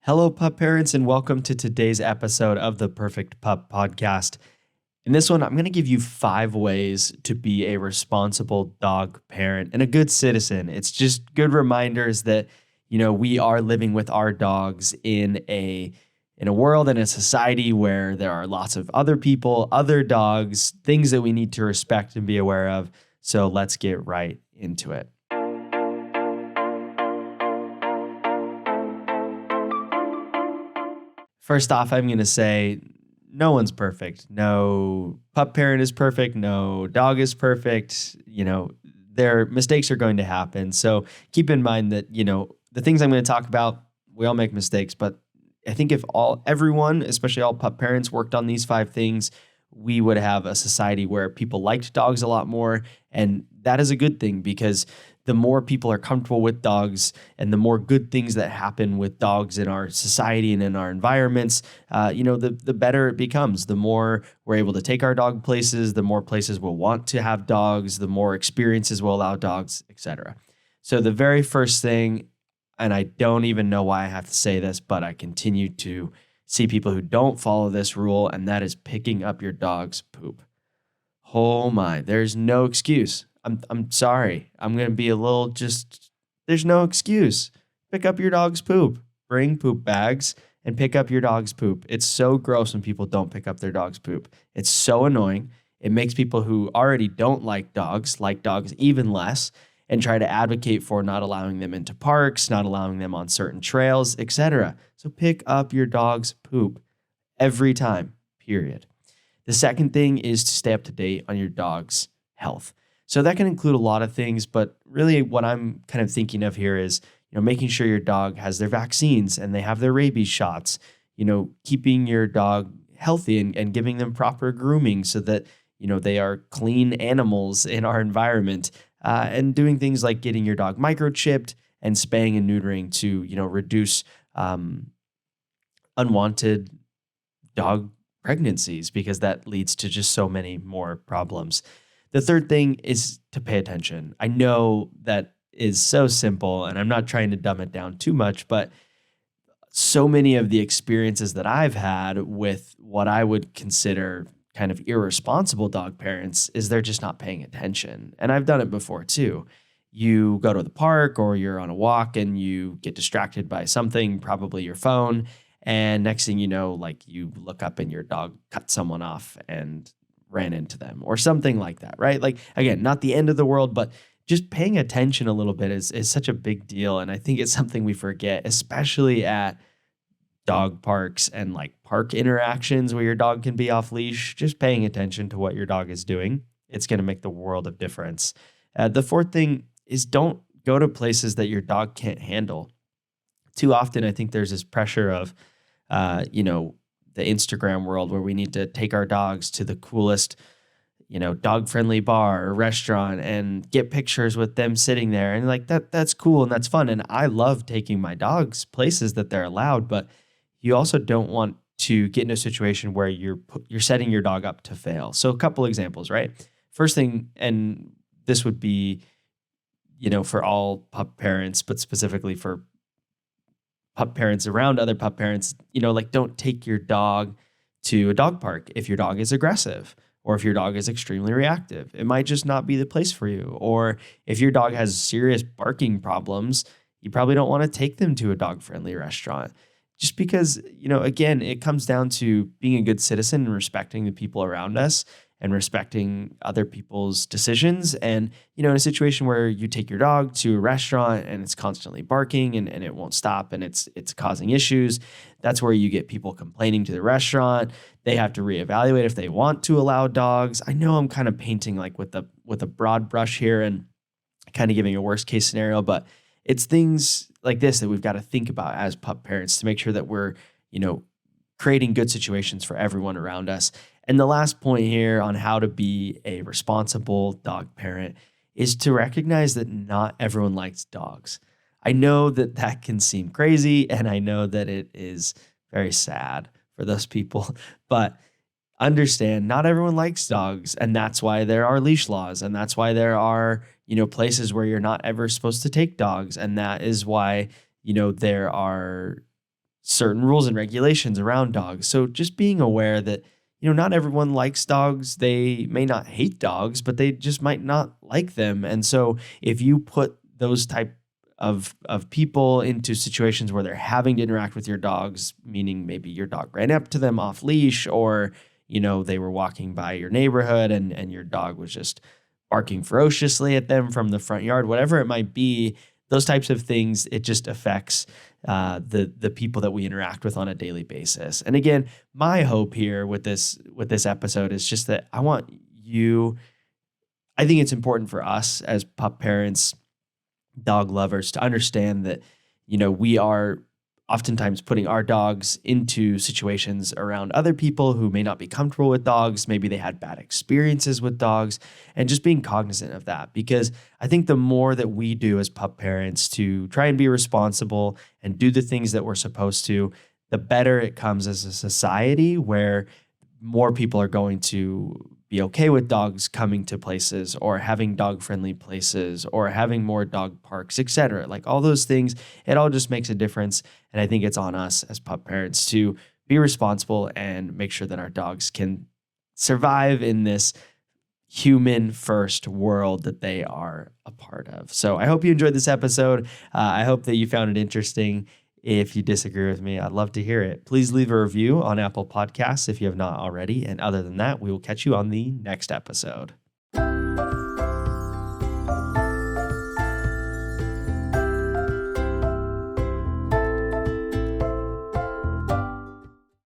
Hello, pup parents, and welcome to today's episode of the Perfect Pup Podcast. In this one, I'm going to give you 5 ways to be a responsible dog parent and a good citizen. It's just good reminders that, we are living with our dogs in a world and a society where there are lots of other people, other dogs, things that we need to respect and be aware of. So let's get right into it. First off, I'm going to say no one's perfect. No pup parent is perfect. No dog is perfect. Their mistakes are going to happen. So keep in mind that, the things I'm going to talk about, we all make mistakes. But I think if everyone, especially all pup parents, worked on these 5 things, we would have a society where people liked dogs a lot more. And that is a good thing because the more people are comfortable with dogs and the more good things that happen with dogs in our society and in our environments, the better it becomes. The more we're able to take our dog places, the more places will want to have dogs, the more experiences will allow dogs, etc. So the very first thing, and I don't even know why I have to say this, but I continue to see people who don't follow this rule, and that is picking up your dog's poop. Oh my, there's no excuse. I'm sorry. I'm going to be there's no excuse. Pick up your dog's poop. Bring poop bags and pick up your dog's poop. It's so gross when people don't pick up their dog's poop. It's so annoying. It makes people who already don't like dogs even less and try to advocate for not allowing them into parks, not allowing them on certain trails, etc. So pick up your dog's poop every time, period. The second thing is to stay up to date on your dog's health. So that can include a lot of things, but really what I'm kind of thinking of here is, making sure your dog has their vaccines and they have their rabies shots, keeping your dog healthy and giving them proper grooming so that, they are clean animals in our environment, and doing things like getting your dog microchipped and spaying and neutering to, reduce unwanted dog pregnancies because that leads to just so many more problems. The third thing is to pay attention. I know that is so simple and I'm not trying to dumb it down too much, but so many of the experiences that I've had with what I would consider kind of irresponsible dog parents is they're just not paying attention. And I've done it before too. You go to the park or you're on a walk and you get distracted by something, probably your phone. And next thing you know, you look up and your dog cut someone off and ran into them or something like that, right? Again, not the end of the world, but just paying attention a little bit is such a big deal. And I think it's something we forget, especially at dog parks and park interactions where your dog can be off leash. Just paying attention to what your dog is doing, it's going to make the world of difference. The fourth thing is don't go to places that your dog can't handle. Too often, I think there's this pressure of, the Instagram world where we need to take our dogs to the coolest, dog-friendly bar or restaurant and get pictures with them sitting there. And that's cool and that's fun. And I love taking my dogs places that they're allowed, but you also don't want to get in a situation where you're setting your dog up to fail. So a couple examples, right? First thing, and this would be, for all pup parents, but specifically for pup parents around other pup parents, don't take your dog to a dog park if your dog is aggressive or if your dog is extremely reactive. It might just not be the place for you. Or if your dog has serious barking problems, you probably don't want to take them to a dog-friendly restaurant. Just because, again, it comes down to being a good citizen and respecting the people around us and respecting other people's decisions. And, in a situation where you take your dog to a restaurant and it's constantly barking and it won't stop and it's causing issues, that's where you get people complaining to the restaurant. They have to reevaluate if they want to allow dogs. I know I'm kind of painting with a broad brush here and kind of giving a worst case scenario, but it's things like this that we've got to think about as pup parents to make sure that we're, creating good situations for everyone around us. And the last point here on how to be a responsible dog parent is to recognize that not everyone likes dogs. I know that can seem crazy, and I know that it is very sad for those people, but understand not everyone likes dogs, and that's why there are leash laws, and that's why there are, places where you're not ever supposed to take dogs, and that is why, there are certain rules and regulations around dogs. So just being aware that, not everyone likes dogs. They may not hate dogs, but they just might not like them. And so if you put those type of people into situations where they're having to interact with your dogs, meaning maybe your dog ran up to them off leash, or they were walking by your neighborhood and your dog was just barking ferociously at them from the front yard, whatever it might be, those types of things, it just affects the people that we interact with on a daily basis. And again, my hope here with this episode is just that I think it's important for us as pup parents, dog lovers, to understand that, we are oftentimes putting our dogs into situations around other people who may not be comfortable with dogs. Maybe they had bad experiences with dogs, and just being cognizant of that. Because I think the more that we do as pup parents to try and be responsible and do the things that we're supposed to, the better it comes as a society, where more people are going to be okay with dogs coming to places, or having dog-friendly places, or having more dog parks, etc. Like all those things, it all just makes a difference. And I think it's on us as pup parents to be responsible and make sure that our dogs can survive in this human first world that they are a part of. So I hope you enjoyed this episode. I hope that you found it interesting. If you disagree with me, I'd love to hear it. Please leave a review on Apple Podcasts if you have not already. And other than that, we will catch you on the next episode.